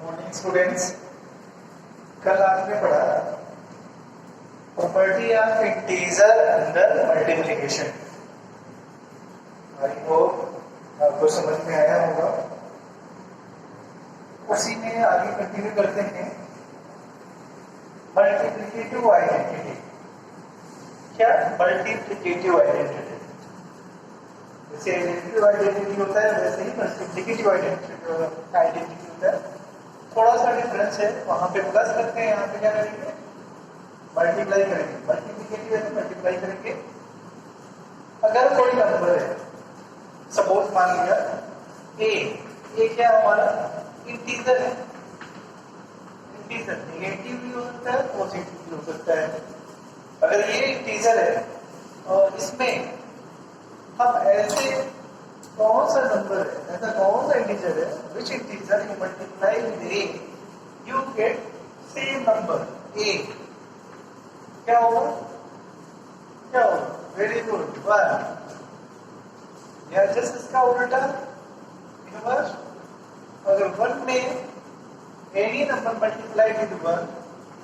Morning students. कल आपने पढ़ा property of integer under multiplication. I hope आपको समझ में आया होगा। उसी में आगे कंटिन्यू करते हैं। Multiplicative identity. क्या मल्टीप्लिकेटिव आइडेंटिटी? जैसे एडिटिव आइडेंटिटी होता है वैसे ही मल्टीप्लिकेटिव आइडेंटिटी होता है। थोड़ा सा डिफरेंस है, वहां पे प्लस करते हैं, यहाँ पे क्या करेंगे? मल्टीप्लाई करेंगे। मल्टीप्लिकेटिव है तो मल्टीप्लाई करेंगे। अगर कोई नंबर है, सपोज मान लिया ए क्या हमारा इंटीजर है। इंटीजर नेगेटिव भी हो सकता है, पॉजिटिव भी हो सकता है। अगर ये इंटीजर है और इसमें हम ऐसे कौन सा नंबर है, ऐसा कौन सा इंटीजर है, which integer you multiply with A you get same number A. क्या होगा? क्या होगा? Very good, 1। या जस्ट इसका उल्टा इनवर्स। अगर 1 में any number multiply with 1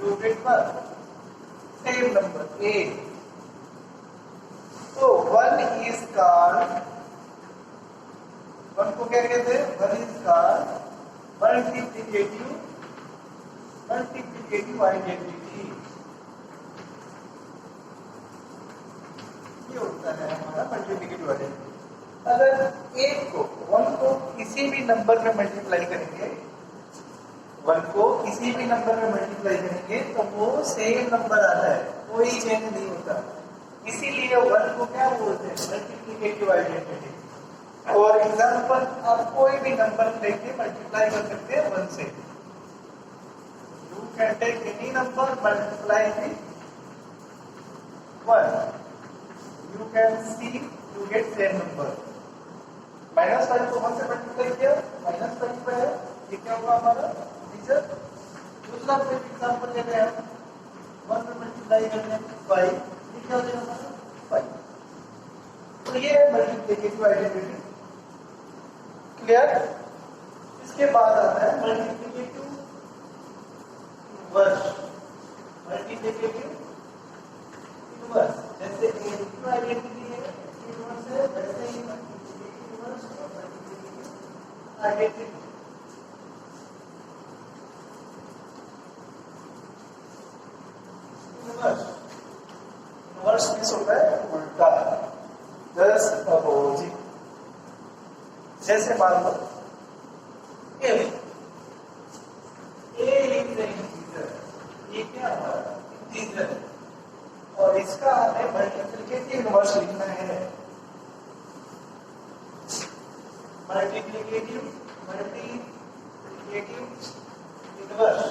you get 1 same number A. तो 1 इज कॉल्ड, 1 को क्या कहते हैं? 1 इज कॉल्ड मल्टीप्लिकेटिव आइडेंटिटी। ये होता है हमारा मल्टीप्लिकेटिव आइडेंटिटी। अगर एक को 1 को किसी भी नंबर में मल्टीप्लाई करेंगे, 1 को किसी भी नंबर में मल्टीप्लाई करेंगे तो वो सेम नंबर आता है, कोई चेंज नहीं होता। इसीलिए 1 को क्या बोलते हैं? Multiplicative identity. और एग्जांपल, आप कोई भी नंबर लेके मल्टीप्लाई कर सकते हैं 1 से। You can take any number multiply with 1, you can see you get same number. -5 को 1 से मल्टीप्लाई किया, -5 पे है, ये क्या होगा हमारा इंटीजर। दूसरा कोई एग्जांपल लेते हैं हम, 1 में मल्टीप्लाई करते हैं 5, ये क्या हो जाएगा हमारा 5। तो ये है मल्टीप्लिकेटिव आइडेंटिटी। क्लियर? इसके बाद आता है मल्टीप्लिकेटिव इनवर्स। मल्टीप्लिकेटिव इनवर्स जैसे एडिटिव आइडेंटिटी है, इनवर्स है, वैसे ही मल्टीप्लिकेटिव इनवर्स और मल्टीप्लिकेटिव आइडेंटिटी। इनवर्स मींस होता है उल्टा, जस्ट अपोजिट। जैसे मान लो ए इज एन इंटीजर, ये क्या हमारा इंटीजर है और इसका हमें मल्टीप्लिकेटिव इनवर्स लिखना है। मल्टीप्लिकेटिव इनवर्स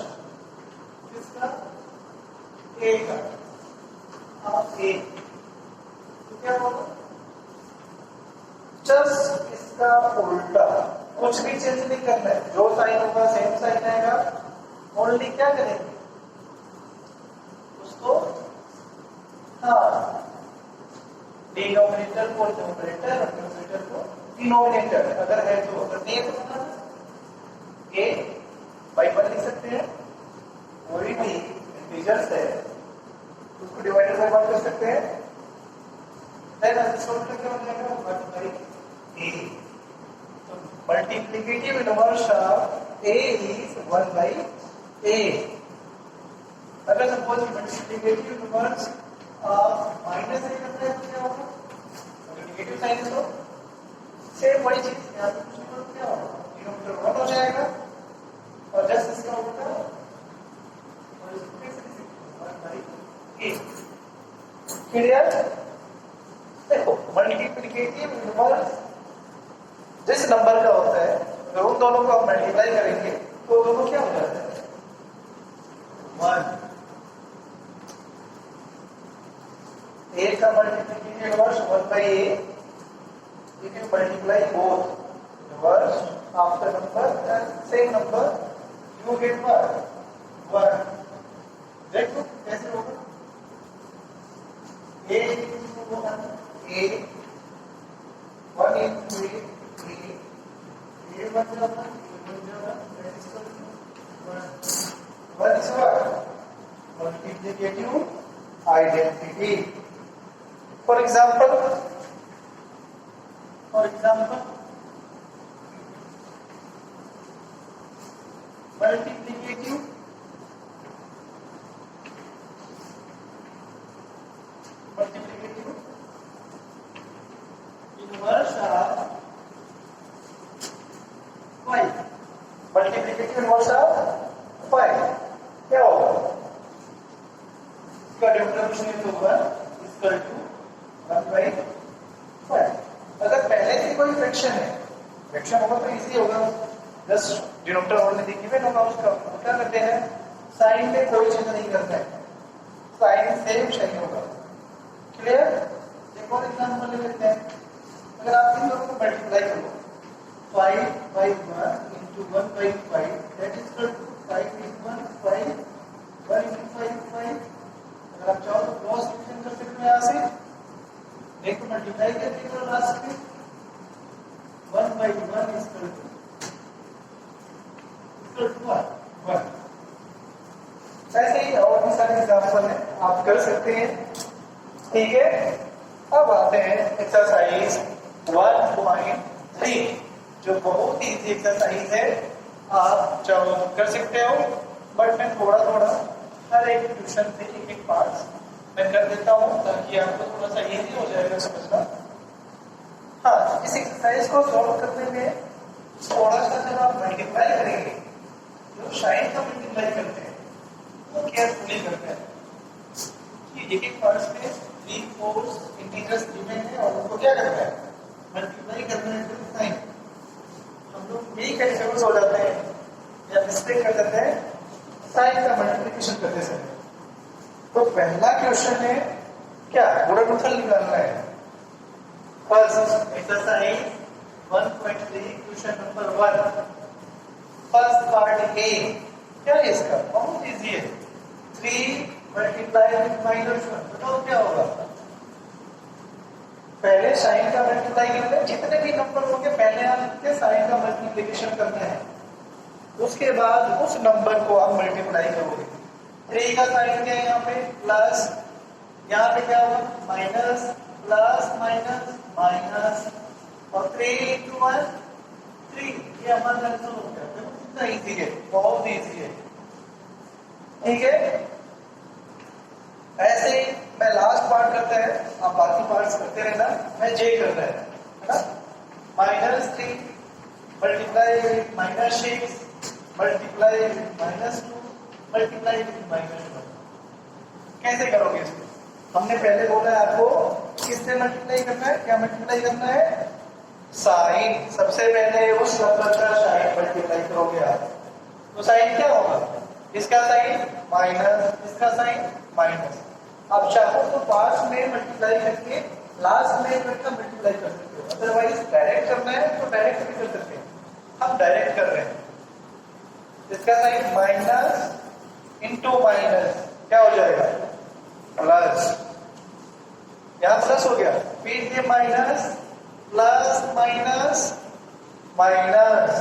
किसका? ए का। आप ए तो क्या होगा? जस्ट इसका उल्टा, कुछ भी चेंज नहीं करना है, जो साइन होगा सेम साइन आएगा। ओनली क्या करेंगे उसको, हाँ, डिनोमिनेटर को न्यूमरेटर और न्यूमरेटर को डिनोमिनेटर अगर है तो। अगर नहीं है तो ए बाई 1 लिख सकते हैं। कोई भी इंटीजर्स है उसको डिवाइडर बाई 1 कर सकते हैं। Multiplicative inverse of A is 1 by a। अगर suppose multiplicative inverse of -a करते हैं तो क्या होगा? अगर नेगेटिव साइन है तो सेम वही चीज यहाँ पे कुछ नहीं होगा, क्या होगा? डिनोमिनेटर 1 हो जाएगा और जस्ट इसका उल्टा और इसको कैसे लिख सकते हैं? 1 by a। क्लियर? देखो, मल्टीप्लिकेटिव इनवर्स जिस नंबर का होता है, अगर उन दोनों को आप मल्टीप्लाई करेंगे तो दोनों क्या हो जाता है? 1। ए का multiplicative inverse 1 by a। If you multiply both inverse of the number and same number, you get what? 1। देखो कैसे होगा? a into 1 a 1 into a बन जाता है, multiplicative identity. For example multiplicative inverse of five, multiplicative inverse of five क्या होगा? इसका differentiate होगा इक्वल टू 1/5। अगर पहले से कोई फ्रैक्शन है, फ्रैक्शन होगा तो इजी होगा, जस्ट डिनोमिनेटर और में गिवन होगा उसका क्या करते हैं, साइन में कोई चेंज नहीं करते हैं, साइन सेम चाहिए होगा। क्लियर? एक और एग्जांपल ले लेते हैं। अगर आप इन दोनों को मल्टीप्लाई करो 5/1 into 1/5 that is equal to 5 into 1 5 1 into 5 5। अगर आप चाहो तो क्रॉस डिवीजन कर सकते हो यहाँ से, नहीं तो मल्टीप्लाई करके करो लास्ट में 1/1 is equal to 1। ऐसे ही और भी सारे एग्जांपल हैं, आप कर सकते हैं। ठीक है, अब आते हैं एक्सरसाइज 1.3 जो बहुत ही इजी एक्सरसाइज है, आप चाहो कर सकते हो, बट मैं थोड़ा थोड़ा हर एक ट्यूशन से एक एक पार्ट मैं कर देता हूँ ताकि आपको थोड़ा सा इजी हो जाएगा समझना। हाँ, इस एक्सरसाइज को सॉल्व करने में थोड़ा सा जब आप मल्टीप्लाई करेंगे, जो साइन का मल्टीप्लाई करते हैं वो केयरफुली करते हैं कि एक एक पार्ट्स में 3 4 इंटीजर्स गिवन है और उनको क्या करना है, मल्टीप्लाई करना है विद साइन। हम लोग यही कंफ्यूज हो जाते हैं या मिस्टेक कर देते हैं साइन का मल्टीप्लिकेशन करते समय। तो पहला क्वेश्चन है क्या, गुणनफल निकालना है। First exercise 1.3 question number 1 first part A, क्या है इसका, बहुत इजी है, 3 मल्टीप्लाई विद -1। बताओ क्या होगा, पहले साइन का मल्टीप्लाई करना है, जितने भी नंबर होंगे पहले आप इनके साइन का मल्टीप्लिकेशन करना है, उसके बाद उस नंबर को आप मल्टीप्लाई करोगे। 3 का साइन क्या है यहाँ पे प्लस, यहाँ पे क्या होगा माइनस प्लस माइनस माइनस, और 3 into 1 3, ये हमारा आंसर हो गया। देखो कितना इजी है, बहुत इजी है। ठीक है, ऐसे ही मैं लास्ट पार्ट करता है, आप बाकी पार्ट्स करते रहना, मैं जे कर रहा है ना, -3 multiply with -6 multiply with -2 multiply with -1। कैसे करोगे इसको, हमने पहले बोला है आपको किससे मल्टीप्लाई करना है, क्या मल्टीप्लाई करना है, साइन। सबसे पहले उस नंबर का साइन मल्टीप्लाई करोगे आप, तो साइन क्या होगा, इसका साइन माइनस, इसका साइन माइनस। आप चाहो तो पार्ट्स में मल्टीप्लाई करके लास्ट में इनका मल्टीप्लाई कर सकते हो, अदरवाइज डायरेक्ट करना है तो डायरेक्ट भी कर सकते हैं, हम डायरेक्ट कर रहे हैं। इसका साइन माइनस इंटू माइनस क्या हो जाएगा प्लस, यहां प्लस हो गया, फिर ये minus plus minus minus,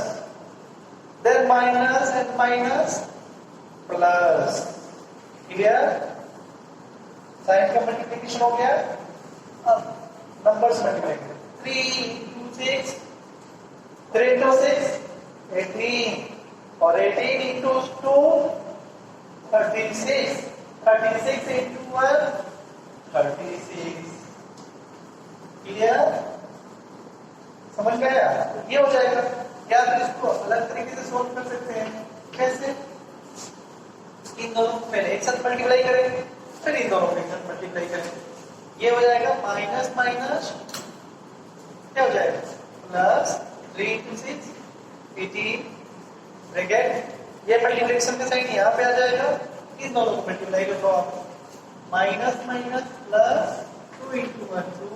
then minus and minus plus. Clear, sign का मल्टीप्लिकेशन हो गया। अब नंबर्स मल्टीप्लाई करें, 3 into 6 3 into 6 18 और 18 into 2 36 36 into 1 36। क्लियर, समझ गया, ये हो जाएगा। या फिर इसको अलग तरीके से सोल्व कर सकते हैं, कैसे, इन दोनों को पहले एक साथ मल्टीप्लाई करें, फिर इन दोनों को एक साथ मल्टीप्लाई करें, ये हो जाएगा माइनस माइनस क्या हो जाएगा प्लस 3 into 6 18 ब्रैकेट, ये मल्टीप्लिकेशन का साइन यहाँ पे आ जाएगा, इन दोनों को मल्टीप्लाई कर दो आप, minus minus plus 2 into 1 2,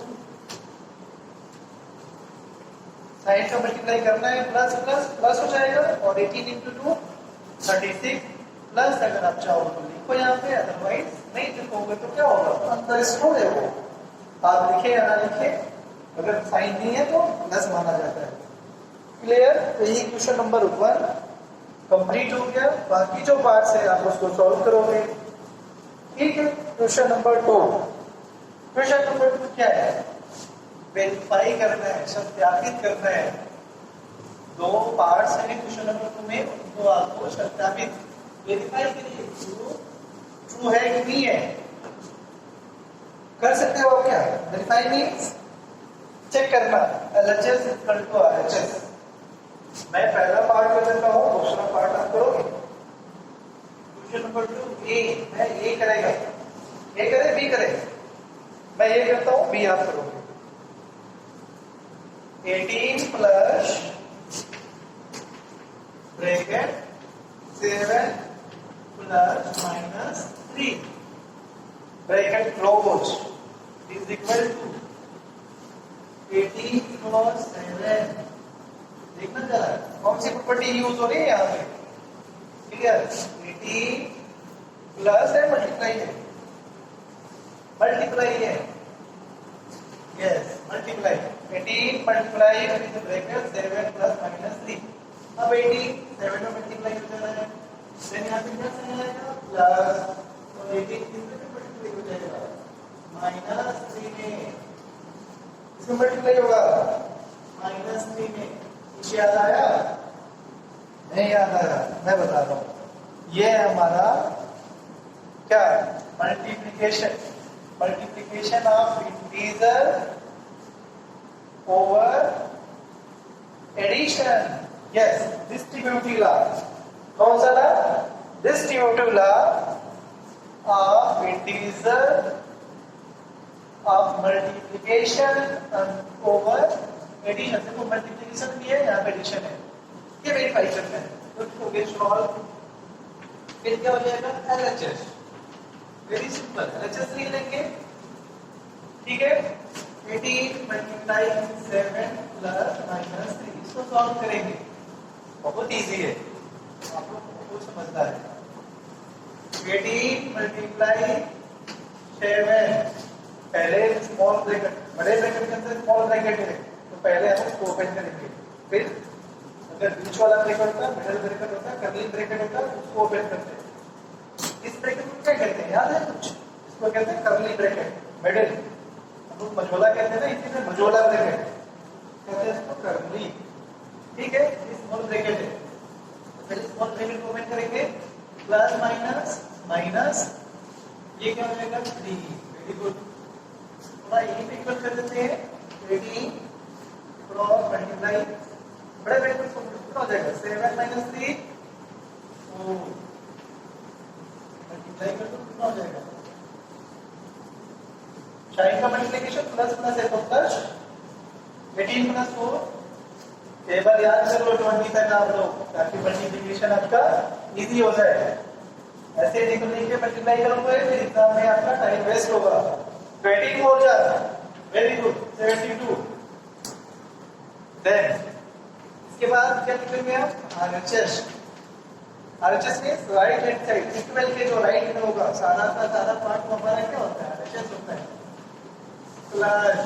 sign का मल्टीप्लाई करना है, प्लस प्लस प्लस हो जाएगा, और 18 into 2 36 प्लस, अगर आप चाहो तो लिखो यहाँ पे, अदरवाइज नहीं लिखोगे तो क्या होगा, अंदर स्टोर है वो, आप लिखे या ना लिखे, अगर साइन नहीं है तो प्लस माना जाता है। क्लियर, तो यही क्वेश्चन नंबर 1 कंप्लीट हो गया। बाकी जो पार्ट्स है आप उसको सॉल्व करोगे। ठीक है। क्वेश्चन नंबर 2, क्वेश्चन नंबर 2 क्या है? वेरीफाई करना है, सत्यापित करना है। दो पार्ट्स हैं क्वेश्चन नंबर 2 में, उनको आपको सत्यापित वेरीफाई के लिए ट्रू है कि नहीं है कर सकते हो आप। क्या वेरीफाई मींस चेक करना। LHS equal to RHS। मैं पहला पार्ट कर देता हूँ, दूसरा पार्ट आप करोगे। क्वेश्चन नंबर 2 ए है, ए करेगा, ए करे बी करे, मैं ये करता हूँ बी आप करोगे। 18 plus bracket 7 plus minus 3 bracket close is equal to 18 cross 7। देखना जरा कौन सी प्रॉपर्टी यूज हो रही है यहाँ पे। ठीक है, 18 प्लस है, मल्टीप्लाई है, मल्टीप्लाई है, yes multiply. 18 multiply with bracket 7 plus minus 3। अब 18 7 में मल्टीप्लाई हो जाना है, देन यहाँ पे क्या साइन आएगा प्लस, तो 18 किसमें मल्टीप्लाई हो जाएगा माइनस 3 में, इसमें मल्टीप्लाई होगा माइनस 3 में। इसे याद आया? नहीं याद आया, मैं बता रहा हूँ। ये है हमारा क्या multiplication, multiplication of integer over addition. Yes, distributive law. कौन सा law? Distributive law of integer of multiplication over addition. देखो मल्टीप्लिकेशन भी है, यहाँ पे एडिशन है, ये वेरीफाई करना है। तो हो गया सॉल्व। फिर क्या हो जाएगा LHS, वेरी सिंपल, LHS लिख लेंगे। ठीक है, 18 मल्टीप्लाई 7 प्लस माइनस 3, इसको सॉल्व करेंगे, बहुत इजी है, आप लोग को समझदार है। 18 मल्टीप्लाई 7, पहले स्मॉल ब्रैकेट, बड़े ब्रैकेट के अंदर स्मॉल ब्रैकेट है, तो पहले हम उसको ओपन करेंगे। फिर अगर बीच वाला ब्रैकेट होता है, मिडिल ब्रैकेट होता है, कर्ली ब्रैकेट होता है, उसको ओपन करते हैं। इस ब्रैकेट को क्या कहते हैं याद है कुछ? इसको कहते हैं कर्ली ब्रैकेट, मिडिल। हम लोग मझोला कहते हैं ना, इसी में मझोला ब्रैकेट कहते हैं इसको कर्ली। ठीक है, ये स्मॉल ब्रैकेट है, पहले स्मॉल ब्रैकेट को ओपन करेंगे, प्लस माइनस माइनस, ये क्या हो जाएगा 3। वेरी गुड, थोड़ा ये इक्वल कर देते हैं। 18 क्रॉस मल्टीप्लाई, बड़े ब्रैकेट को कितना हो जाएगा 7 माइनस 3, तो मल्टीप्लाई कर दो, कितना हो जाएगा साइन का मल्टीप्लिकेशन प्लस प्लस है तो प्लस 18 प्लस 4। टेबल याद कर लो 20 तक आप लोग, ताकि मल्टीप्लिकेशन आपका इजी हो जाए। ऐसे लिख के मल्टीप्लाई करोगे फिर एग्जाम में आपका टाइम वेस्ट होगा। 24 जा, वेरी गुड, 72। देन इसके बाद क्या लिखेंगे आप? RHS। RHS means right hand side, equal के जो राइट में होगा, सारा का सारा पार्ट हमारा क्या होता है? RHS होता है। Plus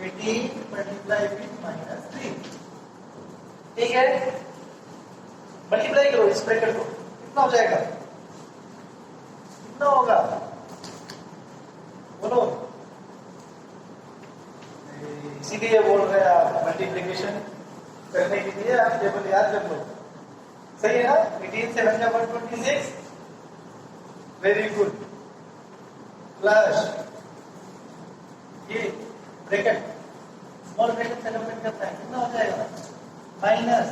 18 multiply with minus 3। ठीक है, मल्टीप्लाई करो इस ब्रैकेट को, कितना हो जाएगा? कितना होगा बोलो? इसीलिए बोल रहे हैं आप मल्टीप्लिकेशन करने के लिए आप टेबल याद कर लो। सही है ना? 18 7 जा 126, वेरी गुड, प्लस ये ब्रैकेट स्मॉल ब्रैकेट से ओपन करता है, कितना हो जाएगा? माइनस,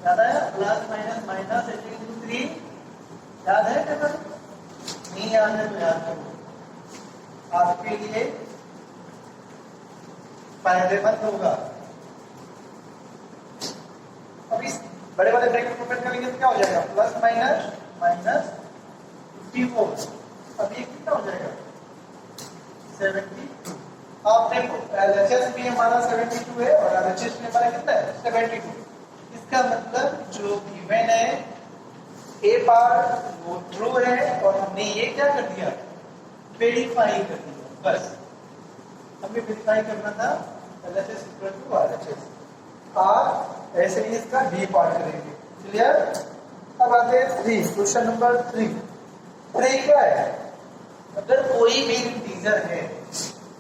याद है? प्लस माइनस माइनस 3, याद है टेबल? नहीं याद है तो याद करो, आपके लिए फायदेमंद होगा। अब इस बड़े वाले ब्रैकेट को ओपन करेंगे तो क्या हो जाएगा? Plus minus minus 54। अब ये कितना हो जाएगा? 72। आप देखो LHS भी हमारा 72 है और RHS में हमारा कितना है? 72। इसका मतलब जो गिवन है ए पार्ट वो ट्रू है और हमने ये क्या कर दिया? वेरीफाई कर दिया। बस हमें वेरीफाई करना था LHS इक्वल टू RHS। आप ऐसे ही इसका डी पार्ट करेंगे। क्लियर? अब आते हैं 3, क्वेश्चन नंबर 3। 3 क्या है? अगर कोई भी इंटीजर है,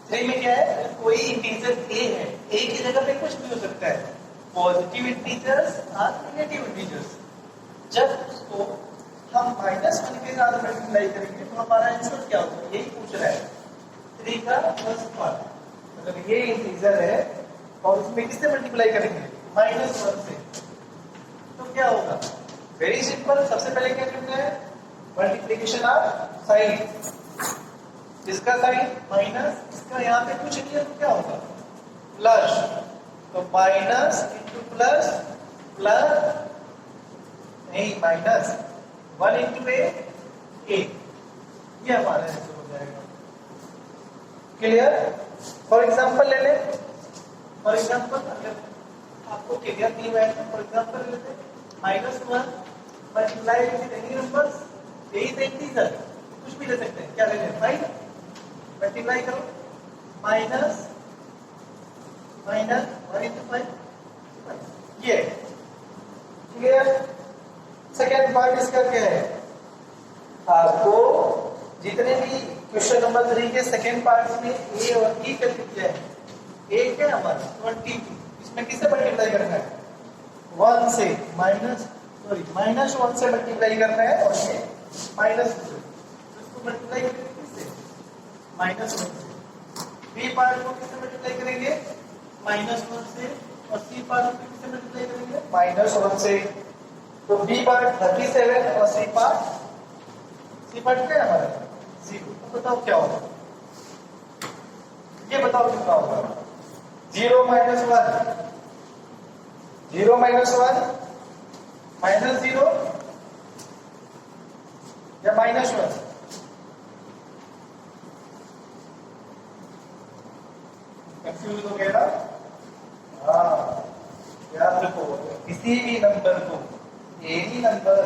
3 में क्या है, अगर कोई इंटीजर a है, a की जगह पे कुछ भी हो सकता है, पॉजिटिव इंटीजर्स और नेगेटिव इंटीजर्स। जब उसको हम -1 के साथ मल्टीप्लाई करेंगे तो हमारा आंसर क्या होगा, यही पूछ रहा है। 3 का फर्स्ट पार्ट, मतलब ये इंटीजर है और उसमें किससे मल्टीप्लाई करेंगे, -1 से, तो क्या होगा, वेरी सिंपल। सबसे पहले क्या करना है, मल्टीप्लिकेशन ऑफ साइन, इसका साइन माइनस, इसका यहाँ पे कुछ नहीं है तो क्या होगा, प्लस, तो माइनस इंटू प्लस, प्लस नहीं माइनस 1 इंटू ए, ये हमारा आंसर हो जाएगा। क्लियर? फॉर एग्जांपल ले लें, फॉर एग्जांपल अगर आपको क्लियर नहीं हुआ है तो फॉर एग्जांपल ले लेते हैं -1 मल्टीप्लाई विद एनी नंबर्स, यही तो इंटीजर, कुछ भी ले सकते हैं, क्या ले लें 5, मल्टीप्लाई करो, माइनस 1 इंटू 5, ये क्लियर। सेकेंड पार्ट इसका क्या है, आपको जितने भी क्वेश्चन नंबर 3 के सेकेंड पार्ट में ए और ई कर दिया है, ए क्या है हमारा 22, इसमें किससे मल्टीप्लाई करना है, 1 से, -1 से मल्टीप्लाई करना है, और ये -2 से, इसको मल्टीप्लाई करेंगे किससे, -1 से। बी पार्ट को किससे मल्टीप्लाई करेंगे, -1 से, और सी पार्ट को किससे मल्टीप्लाई करेंगे, -1 से। तो बी पार्ट 37 और सी पार्ट क्या है हमारा 0। तो बताओ क्या होगा, ये बताओ कितना होगा, 0 - 1, 0 - 1 -0 या -1, कंफ्यूज हो गया ना। हाँ, याद रखो, किसी भी नंबर को, any number,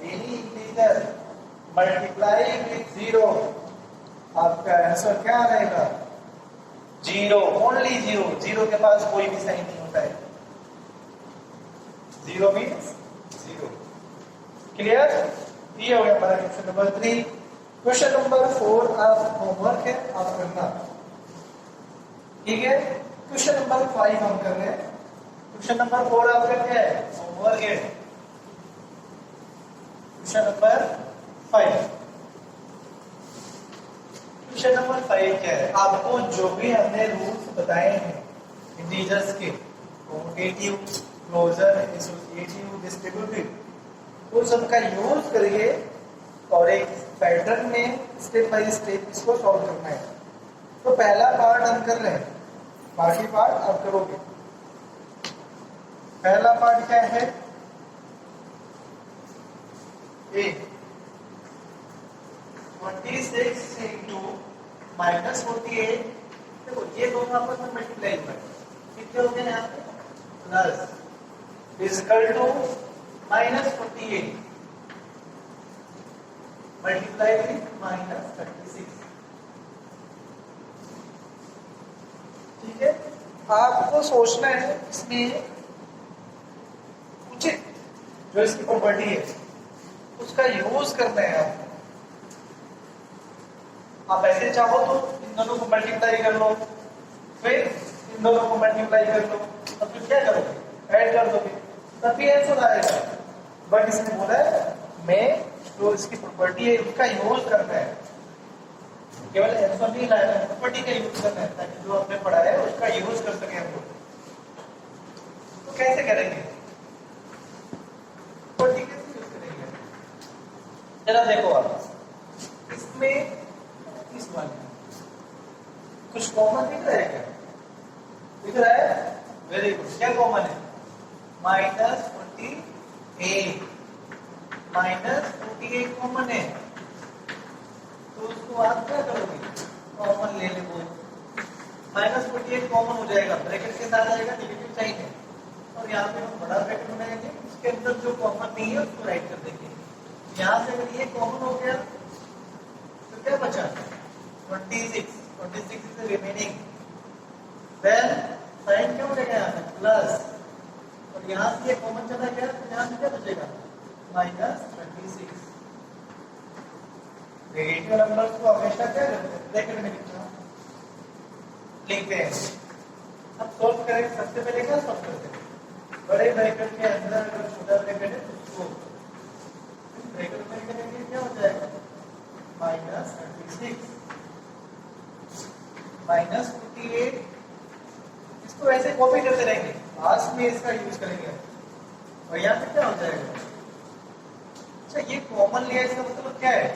any integer multiply with 0, आपका आंसर क्या रहेगा, 0, ओनली 0, 0 के पास कोई भी साइन नहीं होता है, 0 मीन्स 0। क्लियर? ये हो गया हमारा क्वेश्चन नंबर 3। क्वेश्चन नंबर 4 आप होमवर्क है, आप करना, ठीक है। क्वेश्चन नंबर 5 हम कर रहे हैं, क्वेश्चन नंबर 4 आपका क्या है, होमवर्क है। क्वेश्चन नंबर 5, क्वेश्चन नंबर 5 क्या है, आपको जो भी हमने रूल्स बताए हैं इंटीजर्स के, कॉम्यूटेटिव, क्लोजर, एसोसिएटिव, डिस्ट्रीब्यूटिव, तो सबका यूज करिए और एक पैटर्न में स्टेप बाय स्टेप इसको सॉल्व करना है। तो पहला पार्ट हम कर रहे हैं, बाकी पार्ट आप करोगे। पहला पार्ट क्या है, ए 26 इंटू -48, देखो ये दोनों आपस में मल्टीप्लाई हुआ है, कितने हो गए यहाँ पे, plus equal to -48 multiply with -36, ठीक है। आपको सोचना है इसमें उचित जो इसकी प्रॉपर्टी है उसका यूज करना है आपको। आप ऐसे चाहो तो इन दोनों को मल्टीप्लाई कर लो, फिर इन दोनों को मल्टीप्लाई कर लो, और फिर क्या करोगे, ऐड कर दोगे, तभी आंसर आएगा। बट इसने बोला है मैं जो इसकी प्रॉपर्टी है उसका यूज करना है, केवल आंसर नहीं लाना है, प्रॉपर्टी का यूज करना है, ताकि जो आपने पढ़ा है उसका यूज कर सके हम लोग। तो कैसे करेंगे, प्रॉपर्टी कैसे यूज करेंगे, जरा देखो आप, इसमें इस वाले कुछ कॉमन दिख रहा है क्या, दिख रहा है, वेरी गुड। क्या कॉमन है, -48, -48 कॉमन है, तो उसको आप क्या करोगे, कॉमन ले लो, -48 कॉमन हो जाएगा, ब्रैकेट के साथ आएगा, नेगेटिव साइन है, और यहाँ पे हम बड़ा ब्रैकेट बनाएंगे, उसके अंदर जो कॉमन नहीं है उसको राइट कर देंगे। यहाँ से अगर ये कॉमन हो गया तो क्या बचा, 26 इज रिमेनिंग, देन साइन क्या हो जाएगा यहाँ पे, प्लस, और यहाँ से ये कॉमन चला गया तो यहाँ से क्या बचेगा, -36। नेगेटिव नंबर को हमेशा क्या करते हैं, ब्रैकेट में लिखते हैं। अब सॉल्व करें, सबसे पहले क्या सॉल्व करते हैं, बड़े ब्रैकेट के अंदर अगर छोटा ब्रैकेट है तो उसको ब्रैकेट में करेंगे, क्या हो जाएगा -36 -48। इसको ऐसे कॉपी करते रहेंगे, लास्ट में इसका यूज करेंगे और यहाँ पे क्या हो जाएगा। अच्छा, ये कॉमन लिया, इसका मतलब क्या है,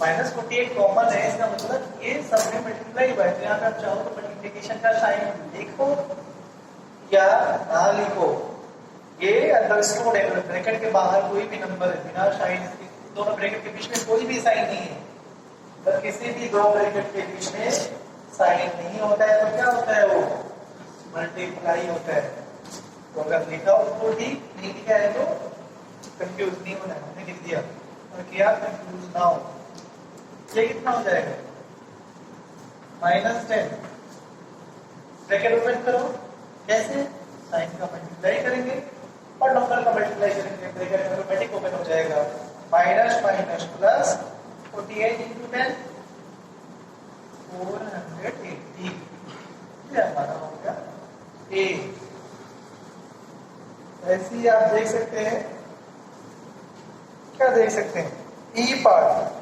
-48 कॉमन है, इसका मतलब ये सब में मल्टीप्लाई हुआ है। तो यहाँ पे आप चाहो तो मल्टीप्लिकेशन का साइन लिखो या ना लिखो, ये अंडरस्टूड है। ब्रैकेट के बाहर कोई भी नंबर बिना साइन, दोनों ब्रैकेट के बीच में कोई भी साइन नहीं है, अगर किसी भी दो ब्रैकेट के बीच में साइन नहीं होता है तो क्या होता है, वो मल्टीप्लाई होता है। तो अगर लिखा हो तो ठीक, नहीं लिखा है तो कंफ्यूज नहीं होना है, हमने लिख दिया और किया, कंफ्यूज ना हो। ये कितना हो जाएगा -10, ब्रैकेट ओपन करो, कैसे, साइन का मल्टीप्लाई करेंगे और नंबर का मल्टीप्लाई करेंगे, ब्रैकेट ऑटोमेटिक ओपन हो जाएगा। माइनस माइनस प्लस 48 × 10 480, ये हमारा हो गया ए। ऐसे ही आप देख सकते हैं, क्या देख सकते हैं, ई पार्ट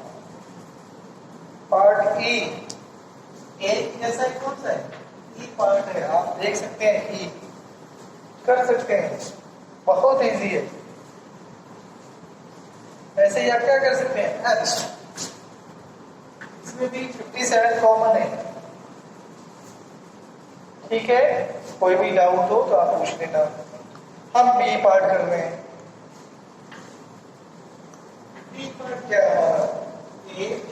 ई, ए जैसा ही कौन सा है, ई पार्ट है, आप देख सकते हैं, ई कर सकते हैं, बहुत इजी है। ऐसे ही आप क्या कर सकते हैं, एच, इसमें भी 57 कॉमन है। ठीक है, कोई भी डाउट हो तो आप पूछ लेना। हम बी पार्ट कर रहे हैं, बी पार्ट क्या है, ए ×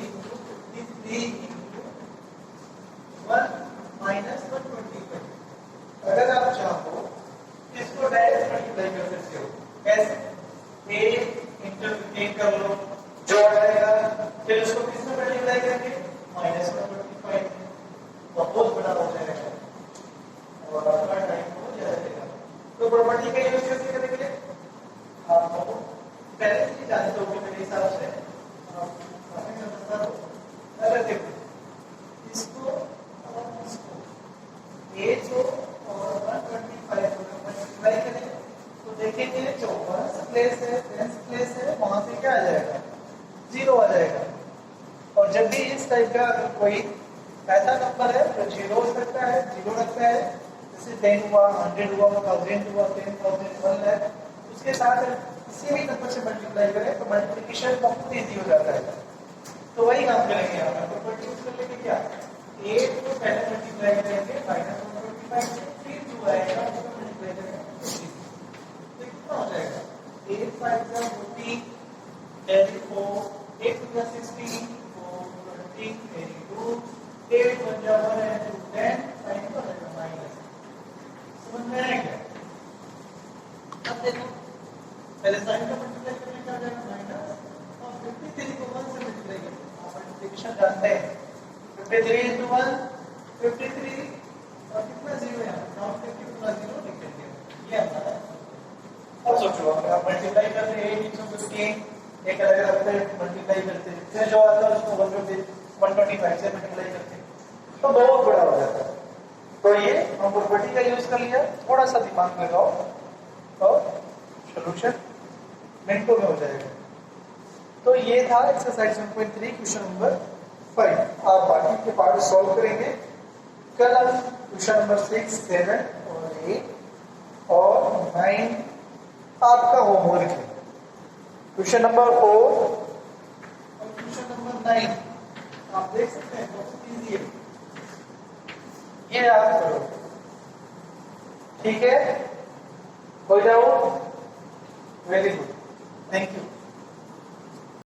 53 × 1 -125। अगर आप चाहो इसको डायरेक्ट मल्टीप्लाई कर सकते हो, कैसे, ए × 15 कर लो, जो आ जाएगा, फिर उसको किसमें मल्टीप्लाई करेंगे, -125, बहुत बड़ा हो जाएगा और आपका टाइम हो जाएगा। तो प्रॉपर्टी का यूज कैसे करेंगे, आप पहले से जानते हो कि मेरे हिसाब से अगर देखो इसको और इसको, ए जो और 125 को मल्टीप्लाई करें तो देखेंगे जो 1st प्लेस है 10th प्लेस है वहां से क्या आ जाएगा, 0 आ जाएगा। और जब भी इस टाइप का कोई ऐसा नंबर है तो 0 हो सकता है, 0 लगता है, जैसे 10 हुआ, 100 हुआ, 1000 हुआ, 10,000, 1 लाख, उसके साथ किसी भी नंबर से मल्टीप्लाई करें तो मल्टीप्लिकेशन बहुत ईजी हो जाता है। तो वही काम करेंगे, यहाँ पर प्रॉपर्टी यूज कर लेंगे, क्या, 8 को पहले मल्टीप्लाई करेंगे -125 से, फिर जो आएगा उसको मल्टीप्लाई करेंगे, तो कितना हो जाएगा, 8 × 5 = 40, 10 4, 8 × 16, 4 20, 22, 8 × 1 and 2 10, साइन हो जाएगा माइनस। समझ में आएगा? अब देखो पहले साइन का मल्टीप्लाई करने का जाएगा माइनस, और 53 को 1 से मल्टीप्लाई करेंगे, आप मल्टीप्लिकेशन जानते हैं, 53 × 1 53 और कितना 0 है, नॉट 50 + 0 लिख देंगे, ये हमारा। अब सोचो आप मल्टीप्लाई करते हैं 8 × 15, एक अलग अलग से मल्टीप्लाई करते हैं, फिर जो आता है उसको 125 से मल्टीप्लाई करते हैं, तो बहुत बड़ा हो जाता है। तो ये हम प्रॉपर्टी का यूज कर लिया, थोड़ा सा दिमाग लगाओ और सॉल्यूशन मिनटों में हो जाएगा। तो ये था एक्सरसाइज 1.3 क्वेश्चन नंबर 5। आप बाकी के पार्ट सॉल्व करेंगे कल। हम क्वेश्चन नंबर 6, 7 और 8 और 9 आपका होमवर्क है। क्वेश्चन नंबर 4 और क्वेश्चन नंबर 9 आप देख सकते हैं, बहुत इजी है, ये आप करो, ठीक है, हो जाओ, वेरी गुड, थैंक यू।